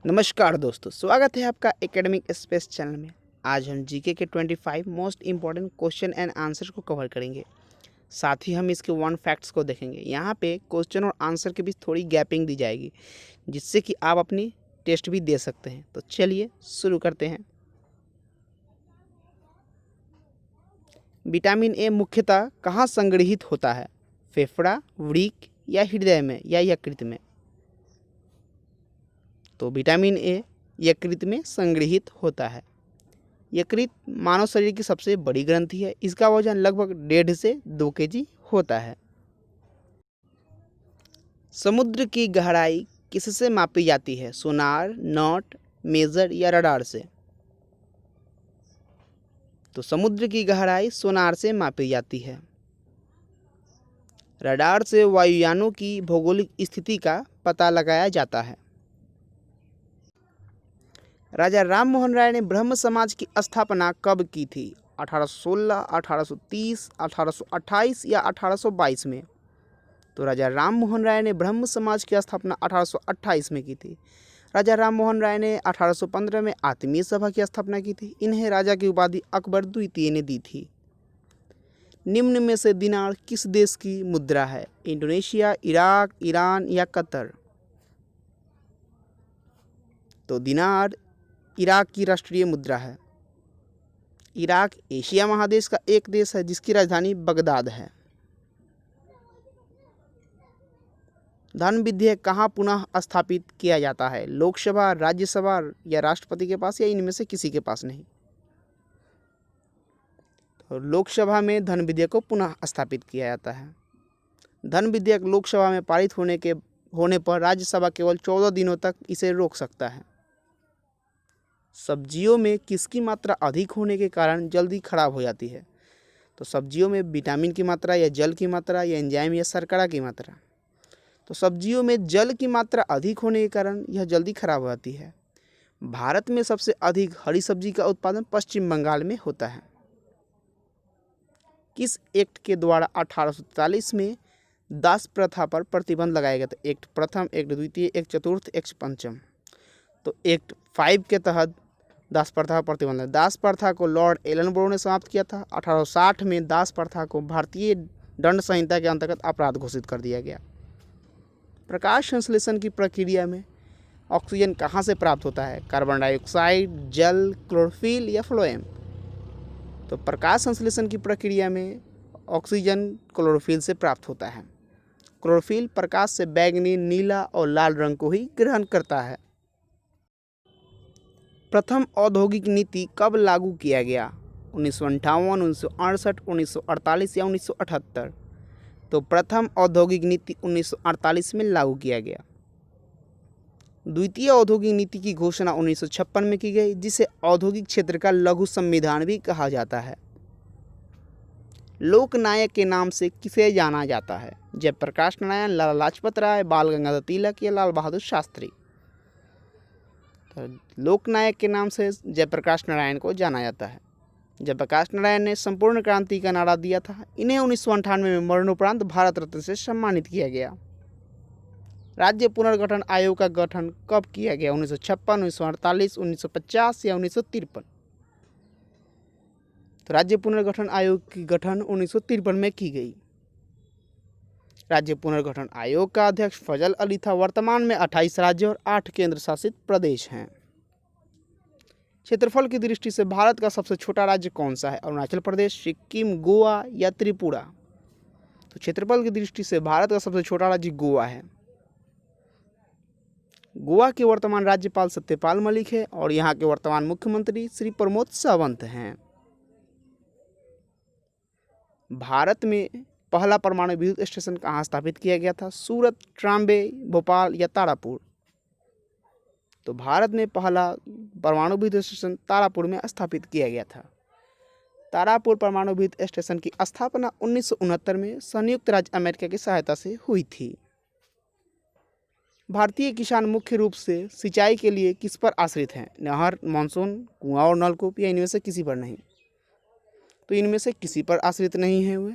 नमस्कार दोस्तों, स्वागत है आपका एकेडमिक स्पेस चैनल में। आज हम जीके के 25 most important question and answer को कवर करेंगे। साथ ही हम इसके वन फैक्ट्स को देखेंगे। यहाँ पे क्वेश्चन और आंसर के बीच थोड़ी गैपिंग दी जाएगी, जिससे कि आप अपनी टेस्ट भी दे सकते हैं। तो चलिए शुरू करते हैं। विटामिन ए मुख्यतः कहाँ संग्रहित होता है? फेफड़ा, वृक्क या हृदय में या यकृत में? तो विटामिन ए यकृत में संग्रहित होता है। यकृत मानव शरीर की सबसे बड़ी ग्रंथि है। इसका वजन लगभग 1.5 से 2 केजी होता है। समुद्र की गहराई किससे मापी जाती है? सोनार, नॉट, मेजर या रडार से? तो समुद्र की गहराई सोनार से मापी जाती है। रडार से वायुयानों की भौगोलिक स्थिति का पता लगाया जाता है। राजा राम मोहन राय ने ब्रह्म समाज की स्थापना कब की थी? 1816, 1830, 1828 या 1822 में? तो राजा राम मोहन राय ने ब्रह्म समाज की स्थापना 1828 में की थी। राजा राम मोहन राय ने 1815 में आत्मीय सभा की स्थापना की थी। इन्हें राजा की उपाधि अकबर द्वितीय ने दी थी। निम्न में से दिनार किस देश की मुद्रा है? इंडोनेशिया, इराक, ईरान या कतर? तो दिनार इराक की राष्ट्रीय मुद्रा है। इराक एशिया महादेश का एक देश है जिसकी राजधानी बगदाद है। धन विधेयक कहाँ पुनः स्थापित किया जाता है? लोकसभा, राज्यसभा या राष्ट्रपति के पास या इनमें से किसी के पास नहीं? तो लोकसभा में धन विधेयक को पुनः स्थापित किया जाता है। धन विधेयक लोकसभा में पारित होने पर राज्यसभा केवल 14 दिनों तक इसे रोक सकता है। सब्जियों में किसकी मात्रा अधिक होने के कारण जल्दी खराब हो जाती है? तो सब्जियों में विटामिन की मात्रा या जल की मात्रा या एंजाइम या शर्करा की मात्रा? तो सब्जियों में जल की मात्रा अधिक होने के कारण यह जल्दी खराब हो जाती है। भारत में सबसे अधिक हरी सब्जी का उत्पादन पश्चिम बंगाल में होता है। किस एक्ट के द्वारा 1843 में दास प्रथा पर प्रतिबंध लगाया गया था? एक्ट प्रथम, एक्ट द्वितीय, एक्ट चतुर्थ, एक्ट पंचम? तो एक्ट 5 के तहत दास प्रथा पर प्रतिबंध है। दास प्रथा को लॉर्ड एलनबरो ने समाप्त किया था। 1860 में दास प्रथा को भारतीय दंड संहिता के अंतर्गत अपराध घोषित कर दिया गया। प्रकाश संश्लेषण की प्रक्रिया में ऑक्सीजन कहाँ से प्राप्त होता है? कार्बन डाइऑक्साइड, जल, क्लोरोफिल या फ्लोएम? तो प्रकाश संश्लेषण की प्रक्रिया में ऑक्सीजन क्लोरोफिल से प्राप्त होता है। क्लोरोफिल प्रकाश से बैंगनी, नीला और लाल रंग को ही ग्रहण करता है। प्रथम औद्योगिक नीति कब लागू किया गया? 1958, 1968, 1948 या 1978? तो प्रथम औद्योगिक नीति 1948 में लागू किया गया। द्वितीय औद्योगिक नीति की घोषणा 1956 में की गई, जिसे औद्योगिक क्षेत्र का लघु संविधान भी कहा जाता है। लोकनायक के नाम से किसे जाना जाता है? जयप्रकाश नारायण, लाला लाजपत राय, बाल गंगाधर तिलक या लाल बहादुर शास्त्री? तो लोकनायक के नाम से जयप्रकाश नारायण को जाना जाता है। जयप्रकाश नारायण ने संपूर्ण क्रांति का नारा दिया था। इन्हें 1998 में मरणोपरांत भारत रत्न से सम्मानित किया गया। राज्य पुनर्गठन आयोग का गठन कब किया गया? 1956, 1948, 1950 या 1953? तो राज्य पुनर्गठन आयोग की गठन 1953 में की गई। राज्य पुनर्गठन आयोग का अध्यक्ष फजल अली था। वर्तमान में 28 राज्य और 8 केंद्र शासित प्रदेश हैं। क्षेत्रफल की दृष्टि से भारत का सबसे छोटा राज्य कौन सा है? अरुणाचल प्रदेश, सिक्किम, गोवा या त्रिपुरा? तो क्षेत्रफल की दृष्टि से भारत का सबसे छोटा राज्य गोवा है। गोवा के वर्तमान राज्यपाल सत्यपाल मलिक है और यहाँ के वर्तमान मुख्यमंत्री श्री प्रमोद सावंत हैं। भारत में पहला परमाणु विद्युत स्टेशन कहाँ स्थापित किया गया था? सूरत, ट्राम्बे, भोपाल या तारापुर? तो भारत में पहला परमाणु विद्युत स्टेशन तारापुर में स्थापित किया गया था। तारापुर परमाणु विद्युत स्टेशन की स्थापना 1969 में संयुक्त राज्य अमेरिका की सहायता से हुई थी। भारतीय किसान मुख्य रूप से सिंचाई के लिए किस पर आश्रित हैं? नहर, मानसून, कुआं और नलकूप या इनमें से किसी पर नहीं? तो इनमें से किसी पर आश्रित नहीं है हुए।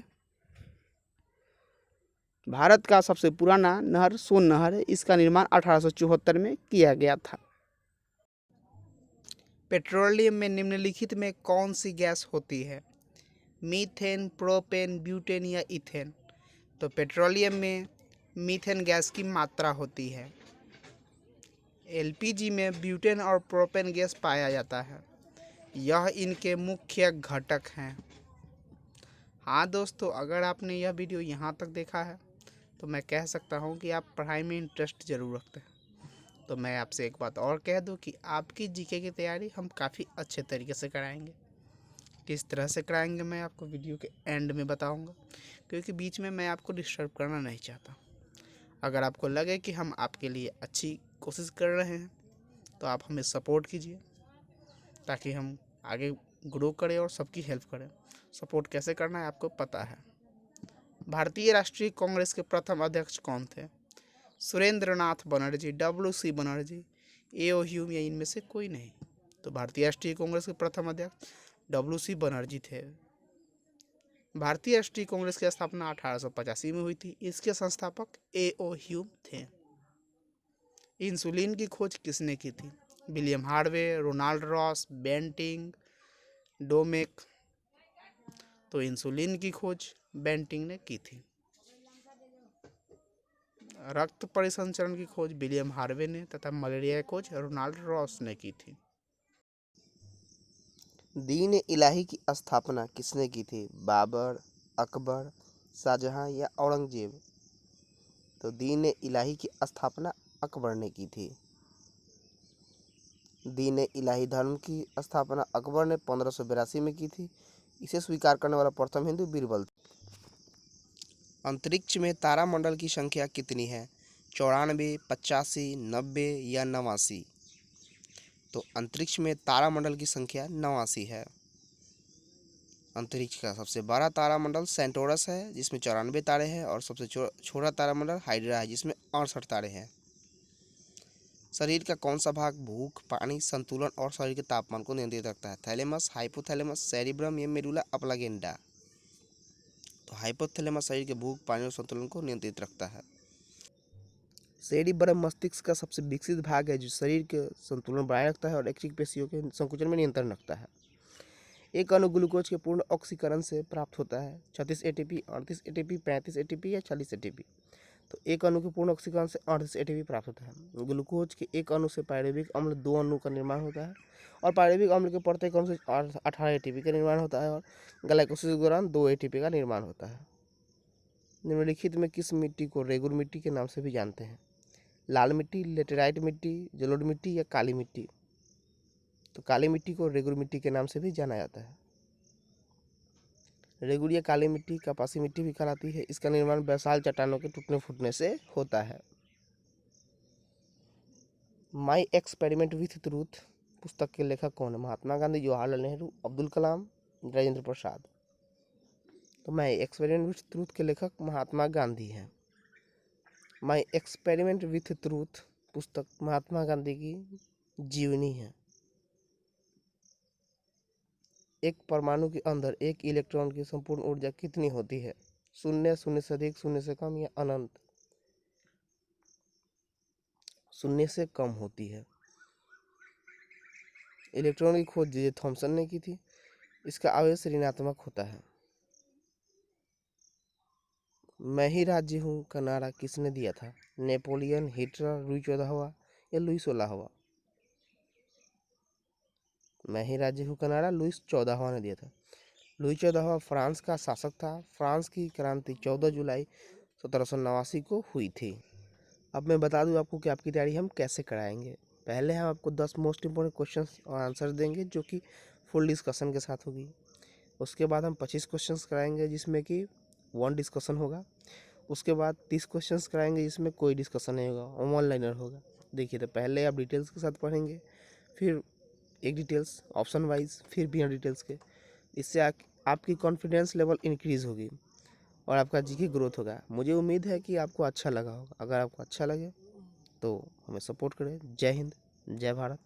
भारत का सबसे पुराना नहर सोन नहर है। इसका निर्माण 1874 में किया गया था। पेट्रोलियम में निम्नलिखित में कौन सी गैस होती है? मीथेन, प्रोपेन, ब्यूटेन या इथेन? तो पेट्रोलियम में मीथेन गैस की मात्रा होती है। एलपीजी में ब्यूटेन और प्रोपेन गैस पाया जाता है। यह इनके मुख्य घटक हैं। हाँ दोस्तों, अगर आपने यह वीडियो यहाँ तक देखा है तो मैं कह सकता हूँ कि आप पढ़ाई में इंटरेस्ट ज़रूर रखते हैं। तो मैं आपसे एक बात और कह दूँ कि आपकी जीके की तैयारी हम काफ़ी अच्छे तरीके से कराएंगे। किस तरह से कराएंगे मैं आपको वीडियो के एंड में बताऊंगा, क्योंकि बीच में मैं आपको डिस्टर्ब करना नहीं चाहता। अगर आपको लगे कि हम आपके लिए अच्छी कोशिश कर रहे हैं तो आप हमें सपोर्ट कीजिए, ताकि हम आगे ग्रो करें और सबकी हेल्प करें। सपोर्ट कैसे करना है आपको पता है। भारतीय राष्ट्रीय कांग्रेस के प्रथम अध्यक्ष कौन थे? Surendra Nath Banerjee, WC Banerjee, A.O. Hume या इनमें से कोई नहीं? तो भारतीय राष्ट्रीय कांग्रेस के प्रथम अध्यक्ष WC बनर्जी थे। भारतीय राष्ट्रीय कांग्रेस की स्थापना 1885 में हुई थी। इसके संस्थापक A.O. ह्यूम थे। इंसुलिन की खोज किसने की थी? William Harvey, Ronald Ross, Banting, Domagk? तो इंसुलिन की खोज बेंटिंग ने की थी। रक्त परिसंचरण की खोज विलियम हार्वे ने तथा मलेरिया की खोज रोनाल्ड रॉस ने की थी। दीन इलाही की स्थापना किसने की थी? बाबर, अकबर, शाहजहां या औरंगजेब? तो दीन इलाही की स्थापना अकबर ने की थी। दीन इलाही धर्म की स्थापना अकबर ने 1582 में की थी। इसे स्वीकार करने वाला प्रथम हिंदू बीरबल। अंतरिक्ष में तारामंडल की संख्या कितनी है? 94, 85, 90 या 89? तो अंतरिक्ष में तारामंडल की संख्या 89 है। अंतरिक्ष का सबसे बड़ा तारामंडल सेंटोरस है जिसमें 94 तारे हैं, और सबसे छोटा तारामंडल हाइड्रा है जिसमें 68 तारे हैं। शरीर का कौन सा भाग भूख, पानी, संतुलन और शरीर के तापमान को नियंत्रित रखता है? थैलेमस, हाइपोथैलेमस, सेरिब्रम या मेडुला ऑब्लांगेटा? तो हाइपोथैलेमस शरीर के भूख, पानी और संतुलन को नियंत्रित रखता है। सेरिब्रम मस्तिष्क का सबसे विकसित भाग है जो शरीर के संतुलन बनाए रखता है और ऐच्छिक पेशियों के संकुचन में नियंत्रण रखता है। एक अणु ग्लूकोज के पूर्ण ऑक्सीकरण से प्राप्त होता है। 36 ATP, 38 ATP, 35 ATP या 40 ATP? तो एक अणु के पूर्ण ऑक्सीकरण से 38 ATP प्राप्त होता है। ग्लूकोज के एक अणु से पायरुविक अम्ल 2 अणु का निर्माण होता है, और पायरुविक अम्ल के प्रत्येक अणु से 18 ATP का निर्माण होता है, और ग्लाइकोसिस के दौरान 2 ATP का निर्माण होता है। निम्नलिखित में किस मिट्टी को रेगुर मिट्टी के नाम से भी जानते हैं? लाल मिट्टी, लेटेराइट मिट्टी, जलोढ़ मिट्टी या काली मिट्टी? तो काली मिट्टी को रेगुर मिट्टी के नाम से भी जाना जाता है। रेगुर या काली मिट्टी कपासी मिट्टी भी कहलाती है। इसका निर्माण बैसाल्ट चट्टानों के टूटने फूटने से होता है। माई एक्सपेरिमेंट विथ ट्रूथ पुस्तक के लेखक कौन है? महात्मा गांधी, जवाहरलाल नेहरू, अब्दुल कलाम, राजेंद्र प्रसाद? तो माई एक्सपेरिमेंट विथ ट्रूथ के लेखक महात्मा गांधी हैं। माई एक्सपेरिमेंट विथ ट्रूथ पुस्तक महात्मा गांधी की जीवनी है। एक परमाणु के अंदर एक इलेक्ट्रॉन की संपूर्ण ऊर्जा कितनी होती है? 0, 0 से अधिक, 0 से कम या अनंत? 0 से कम होती है। इलेक्ट्रॉन की खोज जे थॉमसन ने की थी। इसका आवेश ऋणात्मक होता है। मैं ही राज्य हूँ का नारा किसने दिया था? नेपोलियन, हिटलर, लुई 14वां या लुई 16वां? मैं ही राज्य हूँ का नारा लुई 14वां ने दिया था। लुई 14वां फ्रांस का शासक था। फ्रांस की क्रांति 14 जुलाई 1789 को हुई थी। अब मैं बता दूं आपको कि आपकी तैयारी हम कैसे कराएंगे। पहले हम आपको 10 मोस्ट इंपॉर्टेंट क्वेश्चंस और आंसर देंगे जो कि फुल डिस्कशन के साथ होगी। उसके बाद हम 25 क्वेश्चंस कराएंगे जिसमें कि 1 डिस्कशन होगा। उसके बाद 30 क्वेश्चंस कराएंगे जिसमें कोई डिस्कशन नहीं होगा, वन लाइनर होगा। देखिए, तो पहले आप डिटेल्स के साथ पढ़ेंगे, फिर एक डिटेल्स ऑप्शन वाइज, फिर बिना डिटेल्स के। इससे आपकी कॉन्फिडेंस लेवल इंक्रीज़ होगी और आपका जीके ग्रोथ होगा। मुझे उम्मीद है कि आपको अच्छा लगा होगा। अगर आपको अच्छा लगे तो हमें सपोर्ट करें। जय हिंद, जय भारत।